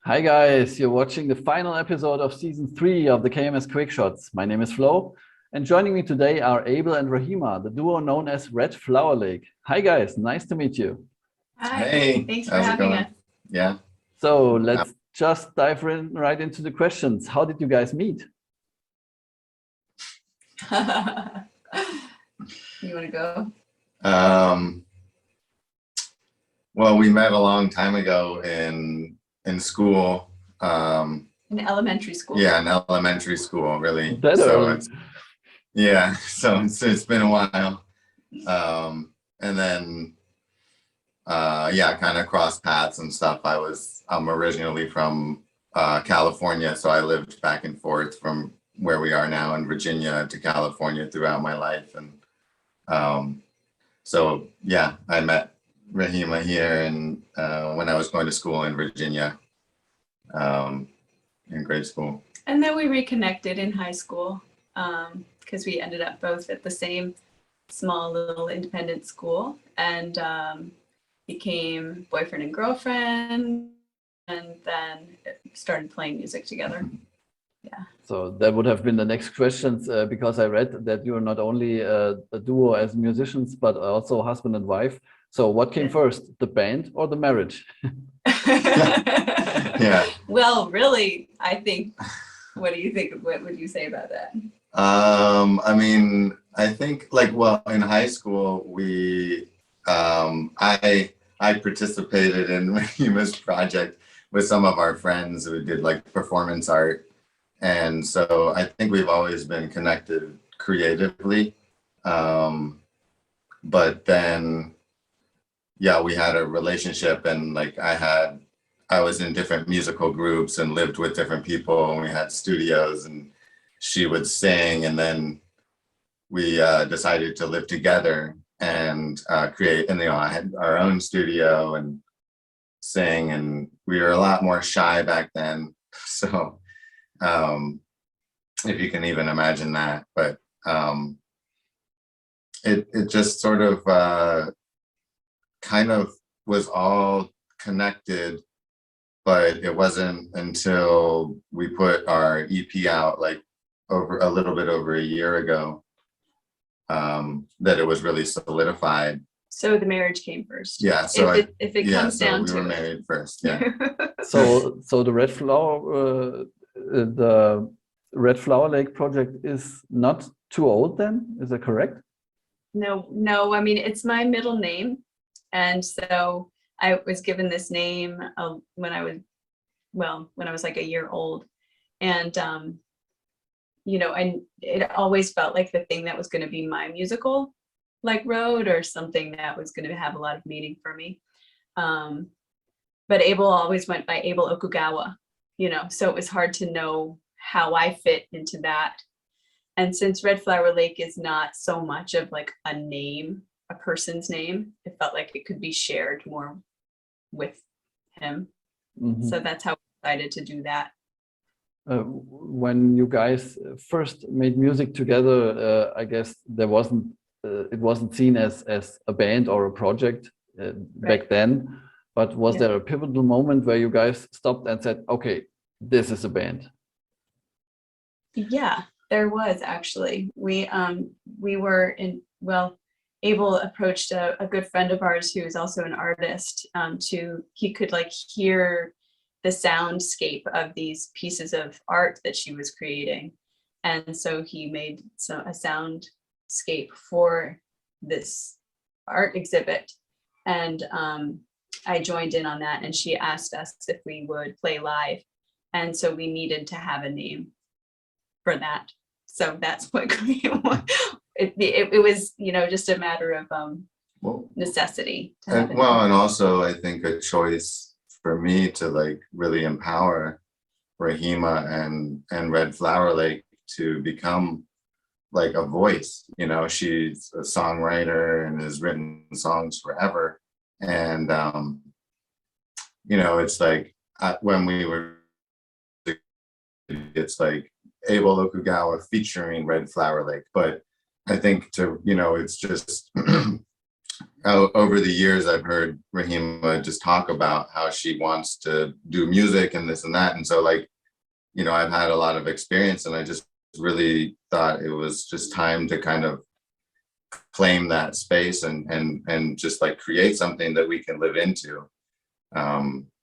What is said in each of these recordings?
Hi guys, you're watching the final episode of season 3 of the KMS Quick Shots. My name is Flo, and joining me today are Abel and Rahimah, the duo known as Red Flower Lake. Hi guys, nice to meet you. Hi, Hey, thanks for how's it having going? us. Yeah. So let's just dive right into the questions. How did you guys meet? You want to go? Um, well, we met a long time ago in school. In elementary school. Yeah, in elementary school, really. That So early. it's been a while. And then yeah, kind of crossed paths and stuff. I'm originally from California, so I lived back and forth from where we are now in Virginia to California throughout my life, and so yeah, I met Rahima here, and when I was going to school in Virginia, in grade school. And then we reconnected in high school because we ended up both at the same small little independent school and became boyfriend and girlfriend, and then started playing music together. Yeah. So that would have been the next questions because I read that you're not only a duo as musicians, but also husband and wife. So what came first, the band or the marriage? Yeah. Well, really, I think, what do you think? What would you say about that? I mean, I think well, in high school, I participated in Rahima's project with some of our friends who did like performance art. And so I think we've always been connected creatively. But then, yeah, we had a relationship, and like I was in different musical groups and lived with different people, and we had studios, and she would sing, and then we decided to live together and create, and I had our own studio and sing, and we were a lot more shy back then. So if you can even imagine that, but it just sort of kind of was all connected, but it wasn't until we put our EP out like a little bit over a year ago that it was really solidified. So the marriage came first. Yeah. So if it comes down we to were it. married first. Yeah. So the Red Flower Lake project is not too old then? Is that correct? No, I mean, it's my middle name. And so I was given this name when I was like a year old. And, it always felt like the thing that was going to be my musical like road, or something that was going to have a lot of meaning for me. But Abel always went by Abel Okugawa, so it was hard to know how I fit into that. And since Red Flower Lake is not so much of like a name, a person's name, it felt like it could be shared more with him. Mm-hmm. So that's how we decided to do that. When you guys first made music together, I guess it wasn't seen as a band or a project back then. But was there a pivotal moment where you guys stopped and said, "Okay, this is a band"? Yeah, there was actually. We were Abel approached a good friend of ours who is also an artist. He could like hear the soundscape of these pieces of art that she was creating, and so he made a soundscape for this art exhibit, and I joined in on that, and she asked us if we would play live, and so we needed to have a name for that. So that's what it was, just a matter of necessity. And also I think a choice for me to like really empower Rahima and Red Flower Lake to become like a voice. She's a songwriter and has written songs forever. And, it's like when we were, it's like Abel Okugawa featuring Red Flower Lake. But I think it's just over the years, I've heard Rahima just talk about how she wants to do music and this and that. And so like, you know, I've had a lot of experience, and I just really thought it was just time to kind of claim that space and just like create something that we can live into.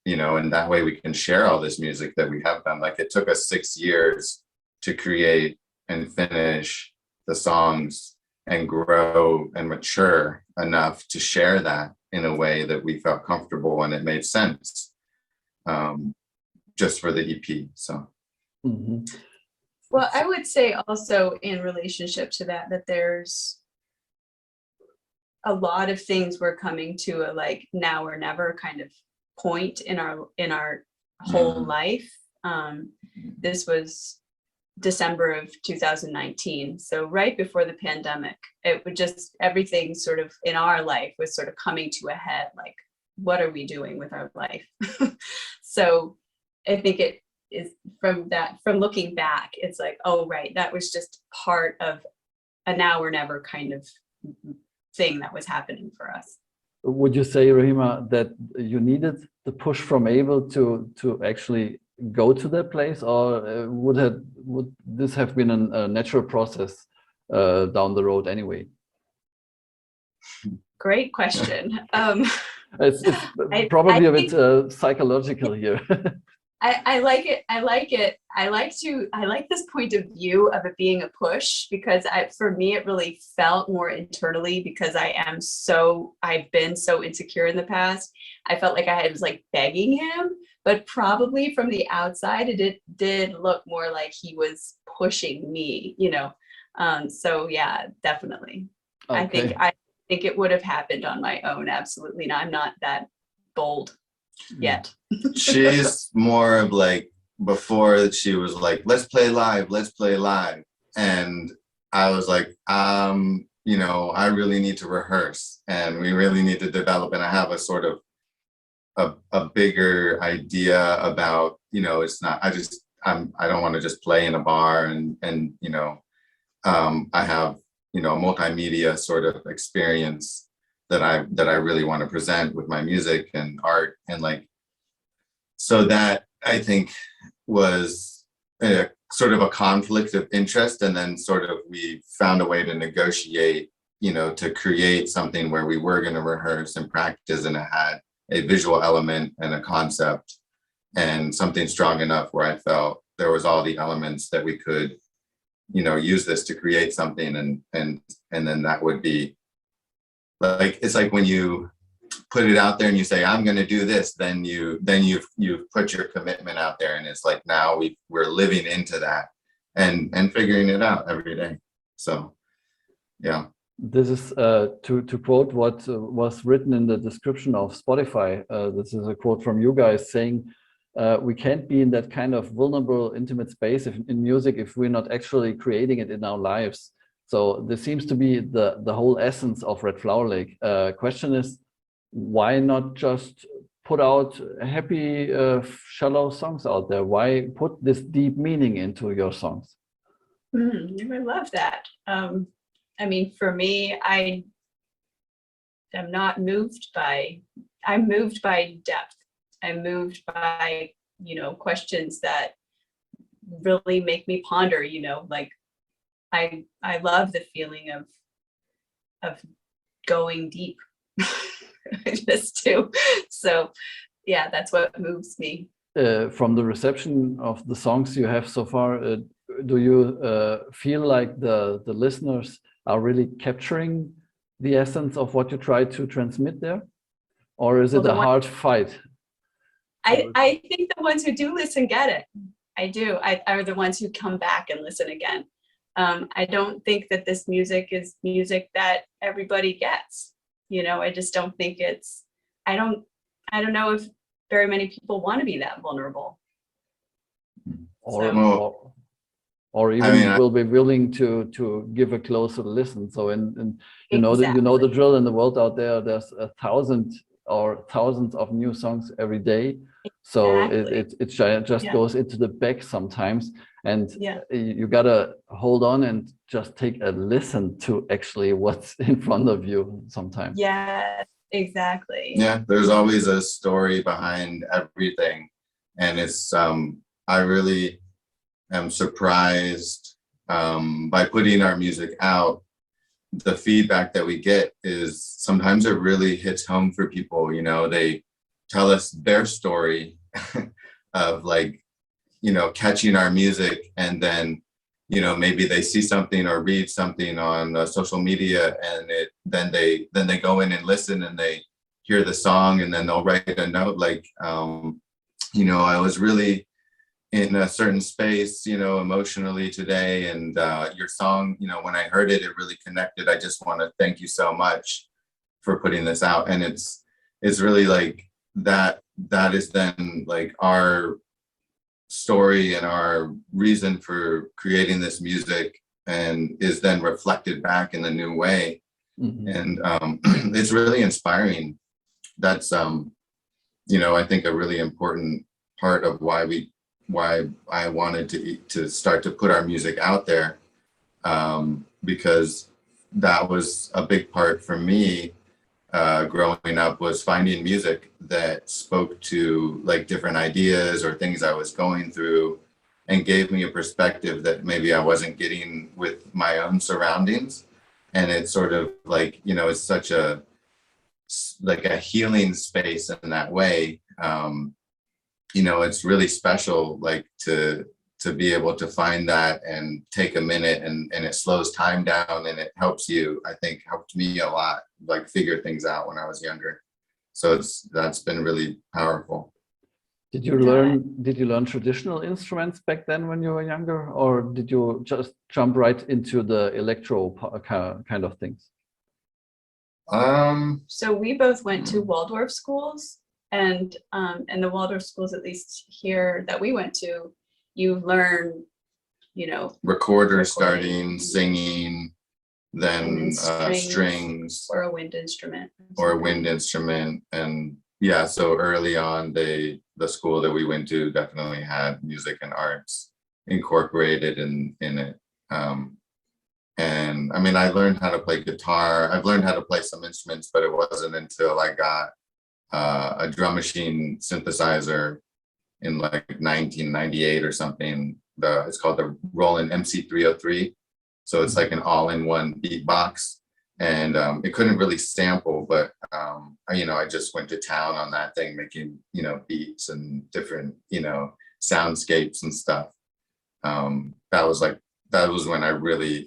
You know, and that way we can share all this music that we have done. Like it took us 6 years to create and finish the songs and grow and mature enough to share that in a way that we felt comfortable and it made sense, just for the EP. So. Mhm. Well, I would say also in relationship to that, that there's a lot of things we're coming to a like now or never kind of point in our whole life. This was December of 2019, so right before the pandemic. It would just, everything sort of in our life was sort of coming to a head, like what are we doing with our life? So I think it is from looking back, it's like, oh right, that was just part of a now or never kind of thing that was happening for us. Would you say, Rahima, that you needed the push from Abel to actually go to that place, or would this have been a natural process down the road anyway? Great question. It's probably a bit psychological here. I like it. I like it. I like this point of view of it being a push, because for me, it really felt more internally, because I've been so insecure in the past. I felt like I was like begging him, but probably from the outside, it did look more like he was pushing me, you know? So yeah, definitely. Okay. I think it would have happened on my own. Absolutely not. I'm not that bold yet. She's more of like, before she was like, let's play live. And I was like, you know, I really need to rehearse and we really need to develop. And I have a sort of a bigger idea about, you know, it's not, I don't want to just play in a bar and, you know, I have, you know, multimedia sort of experience that I really want to present with my music and art. And like, so that I think was a sort of a conflict of interest. And then sort of we found a way to negotiate, you know, to create something where we were going to rehearse and practice, and it had a visual element and a concept and something strong enough where I felt there was all the elements that we could, you know, use this to create something. And then that would be like, it's like when you put it out there and you say, I'm going to do this, then you've put your commitment out there, and it's like, now we're living into that and figuring it out every day. So yeah. This is to quote what was written in the description of Spotify. This is a quote from you guys saying, we can't be in that kind of vulnerable, intimate space in music if we're not actually creating it in our lives. So this seems to be the whole essence of Red Flower Lake. Question is, why not just put out happy, shallow songs out there? Why put this deep meaning into your songs? I love that. I mean, for me, I'm moved by depth. I'm moved by, you know, questions that really make me ponder, you know, like I love the feeling of going deep. This too. So yeah, that's what moves me. From the reception of the songs you have so far, do you feel like the listeners are really capturing the essence of what you try to transmit there? Or is it a hard fight? I think the ones who do listen get it. I do. Are the ones who come back and listen again. I don't think that this music is music that everybody gets. You know, I just don't think it's, I don't know if very many people want to be that vulnerable. Or even, I mean, will be willing to give a closer listen. So you know, Exactly. you know the drill in the world out there. There's 1,000 or thousands of new songs every day. So it just goes into the back sometimes, and you gotta hold on and just take a listen to actually what's in front of you sometimes. Yeah, exactly. Yeah, there's always a story behind everything, and it's I really am surprised by putting our music out. The feedback that we get is sometimes it really hits home for people. You know, they tell us their story of like, you know, catching our music, and then, you know, maybe they see something or read something on social media, and then they go in and listen, and they hear the song, and then they'll write a note like, you know, I was really in a certain space, you know, emotionally today, and your song, you know, when I heard it, it really connected. I just want to thank you so much for putting this out. And it's really like that is then like our story and our reason for creating this music, and is then reflected back in a new way. And it's really inspiring. That's you know, I think a really important part of why I wanted to start to put our music out there, because that was a big part for me growing up, was finding music that spoke to like different ideas or things I was going through, and gave me a perspective that maybe I wasn't getting with my own surroundings. And it's sort of like, you know, it's such a like a healing space in that way. You know, it's really special, like to be able to find that and take a minute, and it slows time down, and it helps you, I think helped me a lot, like figure things out when I was younger. So that's been really powerful. Did you learn traditional instruments back then when you were younger, or did you just jump right into the electro kind of things? So we both went to Waldorf schools, and the Waldorf schools, at least here that we went to, you learn, you know, recording, starting, singing, then strings, or a wind instrument. And yeah, so early on, the school that we went to definitely had music and arts incorporated in it. And I mean, I learned how to play guitar. I've learned how to play some instruments, but it wasn't until I got a drum machine synthesizer in like 1998 or something. It's called the Roland MC303. So it's like an all-in-one beatbox. And it couldn't really sample, but you know, I just went to town on that thing, making, you know, beats and different, you know, soundscapes and stuff. That was when I really,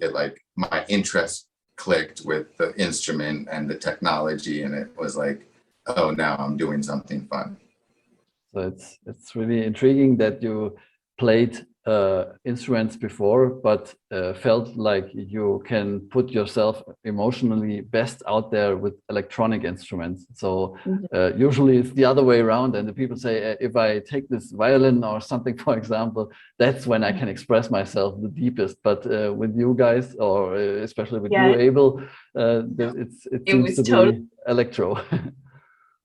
my interest clicked with the instrument and the technology, and it was like, oh, now I'm doing something fun. So it's really intriguing that you played instruments before, but felt like you can put yourself emotionally best out there with electronic instruments. So usually it's the other way around, and the people say, if I take this violin or something, for example, that's when I can express myself the deepest. But with you guys, or especially with you, Abel, it seems to be electro.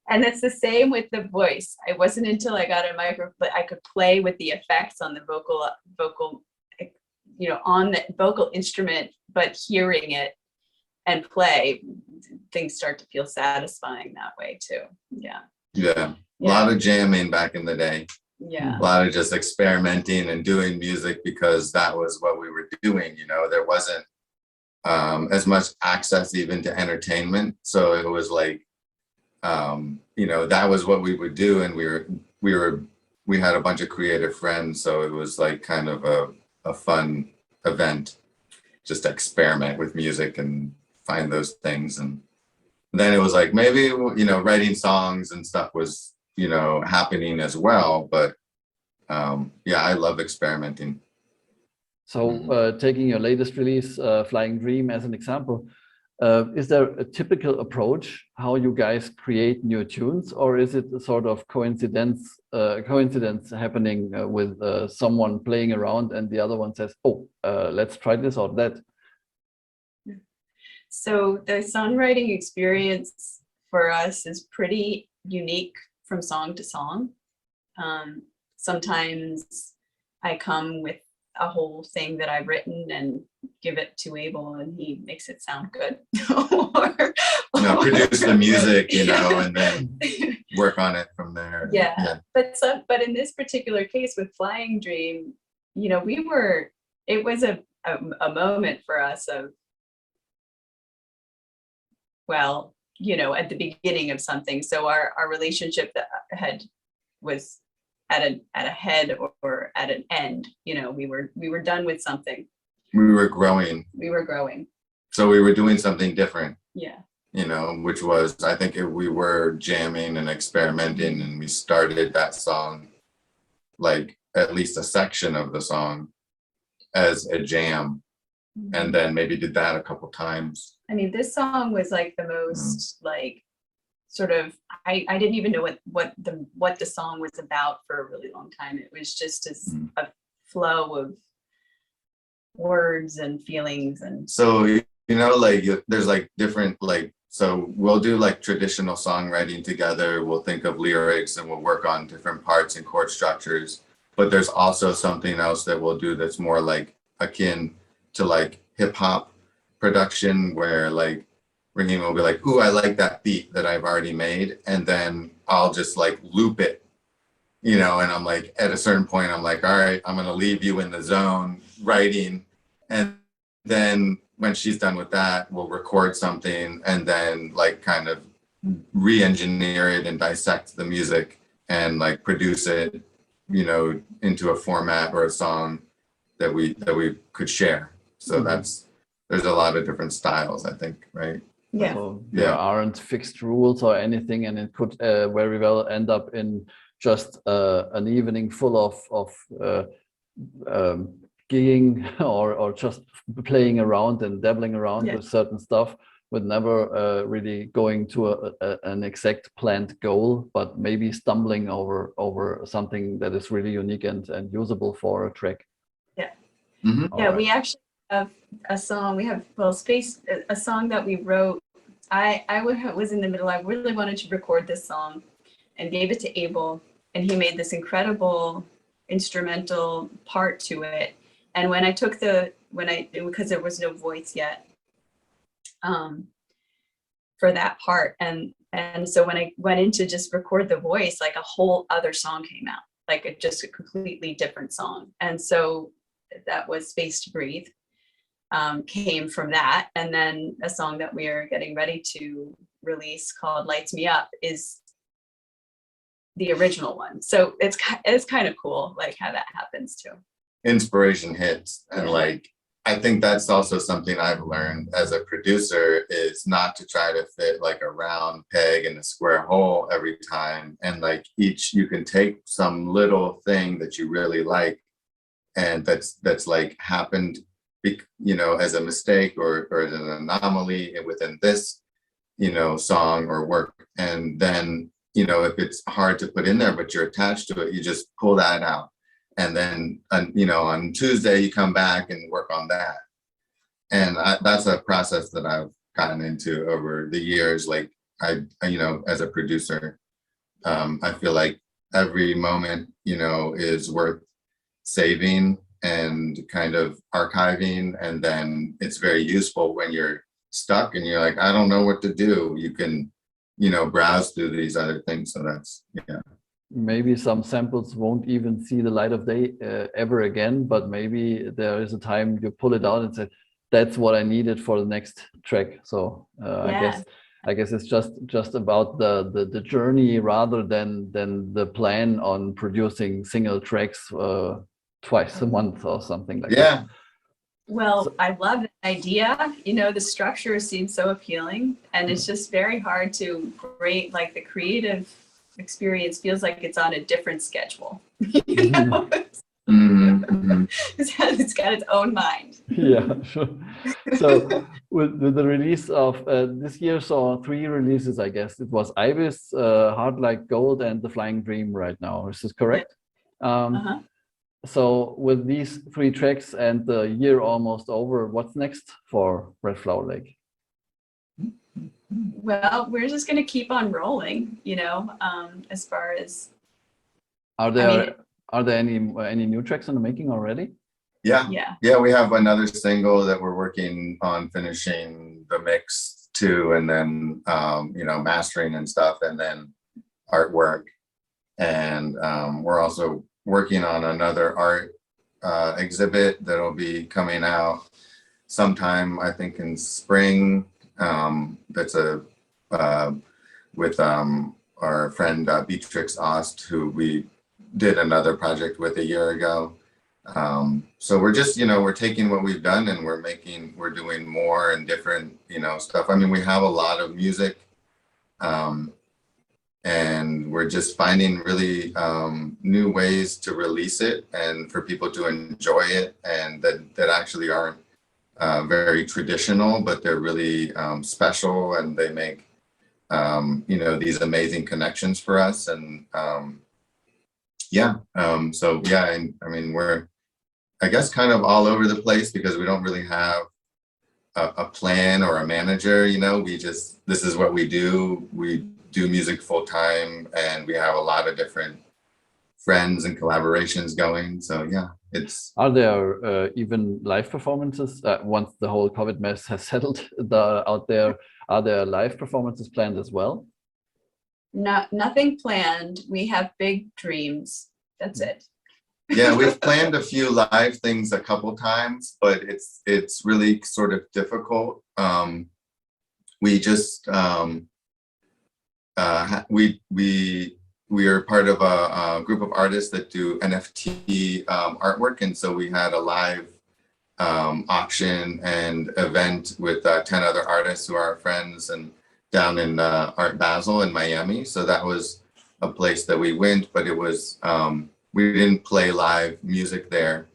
And it's the same with the voice. It wasn't until I got a microphone, but I could play with the effects on the vocal, you know, on the vocal instrument, but hearing it and play, things start to feel satisfying that way too. Yeah. A lot of jamming back in the day. Yeah. A lot of just experimenting and doing music because that was what we were doing. You know, there wasn't as much access even to entertainment. So it was like, you know, that was what we would do, and we had a bunch of creative friends, so it was like kind of a fun event, just to experiment with music and find those things. And then it was like, maybe, you know, writing songs and stuff was, you know, happening as well, but yeah, I love experimenting. So taking your latest release, Flying Dream, as an example, is there a typical approach how you guys create new tunes, or is it a sort of coincidence happening with someone playing around and the other one says, oh, let's try this or that? So the songwriting experience for us is pretty unique from song to song. Sometimes I come with a whole thing that I've written and give it to Abel and he makes it sound good. Produce the music, and then work on it from there. Yeah. But in this particular case with Flying Dream, it was a moment for us of, well, at the beginning of something. So our relationship that was at a head or at an end. We were done with something. We were growing. So we were doing something different. Yeah. Which was, I think we were jamming and experimenting, and we started that song, like at least a section of the song, as a jam, and then maybe did that a couple times. I mean, this song was like the most like sort of, I didn't even know what the song was about for a really long time. It was just a flow of words and feelings. And so like there's like different, like, so we'll do like traditional songwriting together. We'll think of lyrics and we'll work on different parts and chord structures, but there's also something else that we'll do that's more like akin to like hip hop production, where like Rahimah will be like, ooh, I like that beat that I've already made, and then I'll just like loop it, and I'm like, at a certain point I'm like, all right, I'm gonna leave you in the zone writing, and then when she's done with that, we'll record something and then like kind of re-engineer it and dissect the music and like produce it, into a format or a song that we could share. So there's a lot of different styles, I think, right? Yeah. So there aren't fixed rules or anything, and it could very well end up in just an evening full of gigging or just playing around and dabbling around with certain stuff, with never really going to an exact planned goal, but maybe stumbling over something that is really unique and usable for a track. Yeah. Mm-hmm. Yeah, we actually have a song. We have a song that we wrote. I was in the middle. I really wanted to record this song, and gave it to Abel, and he made this incredible instrumental part to it. And when I took because there was no voice yet, for that part, and so when I went in to just record the voice, like a whole other song came out, like just a completely different song. And so that was Space to Breathe, came from that. And then a song that we are getting ready to release called Lights Me Up is the original one. So it's kind of cool, like how that happens too. Inspiration hits, and like I think that's also something I've learned as a producer, is not to try to fit like a round peg in a square hole every time, and like you can take some little thing that you really like and that's like happened as a mistake or as an anomaly within this song or work, and then if it's hard to put in there but you're attached to it, you just pull that out. And then, on Tuesday, you come back and work on that. And that's a process that I've gotten into over the years. Like as a producer, I feel like every moment, is worth saving and kind of archiving. And then it's very useful when you're stuck and you're like, I don't know what to do. You can, browse through these other things. So that's, Maybe some samples won't even see the light of day ever again, but maybe there is a time you pull it out and say, that's what I needed for the next track. So I guess it's just about the journey rather than the plan on producing single tracks twice a month or something like that. Well, I love the idea. The structure seems so appealing, and it's just very hard to create, like the creative experience feels like it's on a different schedule. Mm-hmm. It's got its own mind. Yeah, sure. So with the release of this year, saw 3 releases, I guess. It was Ibis, Hard Like Gold, and The Flying Dream right now. Is this correct? So with these 3 tracks and the year almost over, what's next for Red Flower Lake? Well, we're just going to keep on rolling, you know, as far as, Are there mean- are there any new tracks in the making already? Yeah. yeah. Yeah, we have another single that we're working on finishing the mix to, and then you know, mastering and stuff, and then artwork. And we're also working on another art exhibit that'll be coming out sometime, I think in spring. That's with our friend Beatrix Ost, who we did another project with a year ago. So we're just, you know, we're taking what we've done and we're doing more and different, you know, stuff. I mean, we have a lot of music, and we're just finding really new ways to release it and for people to enjoy it, and that actually aren't very traditional, but they're really special, and they make you know, these amazing connections for us. And yeah, so yeah, and I mean, we're, I guess, kind of all over the place because we don't really have a plan or a manager, you know. We just, this is what we do. We do music full time, and we have a lot of different friends and collaborations going. So yeah, it's. Are there even live performances once the whole COVID mess has settled out there? Are there live performances planned as well? Nothing planned. We have big dreams. That's it. Yeah, we've planned a few live things a couple times, but it's really sort of difficult. We just we are part of a group of artists that do NFT artwork, and so we had a live auction and event with 10 other artists who are our friends, and down in Art Basel in Miami. So that was a place that we went, but it was we didn't play live music there.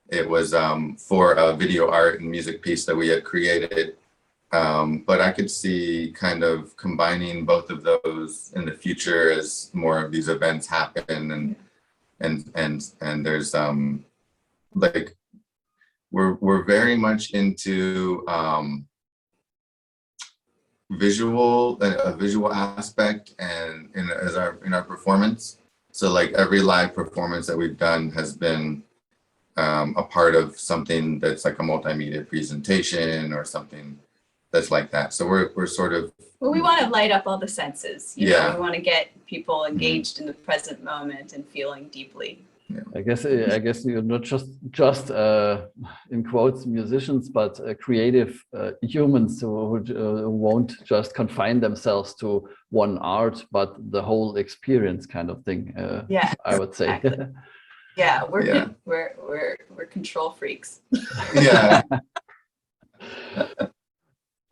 It was for a video art and music piece that we had created. But I could see kind of combining both of those in the future as more of these events happen, and there's like we're very much into a visual aspect and in our performance. So like every live performance that we've done has been a part of something that's like a multimedia presentation or something that's like that. So we're sort of, well, we want to light up all the senses. You Yeah. know, we want to get people engaged in the present moment and feeling deeply. I guess you're not just in quotes musicians, but creative humans who won't just confine themselves to one art, but the whole experience kind of thing. Yeah, I would say. exactly. Yeah, Yeah. we're control freaks. yeah.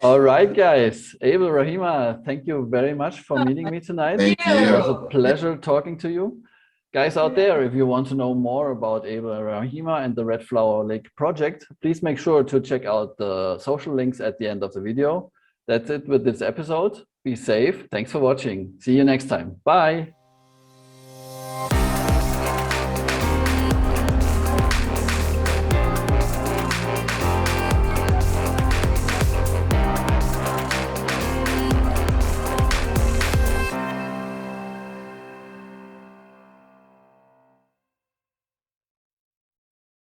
All right, guys. Abel, Rahimah, thank you very much for meeting me tonight. Thank It you. was a pleasure talking to you. Guys out there, if you want to know more about Abel and Rahimah and the Red Flower Lake project, please make sure to check out the social links at the end of the video. That's it with this episode. Be safe. Thanks for watching. See you next time. Bye.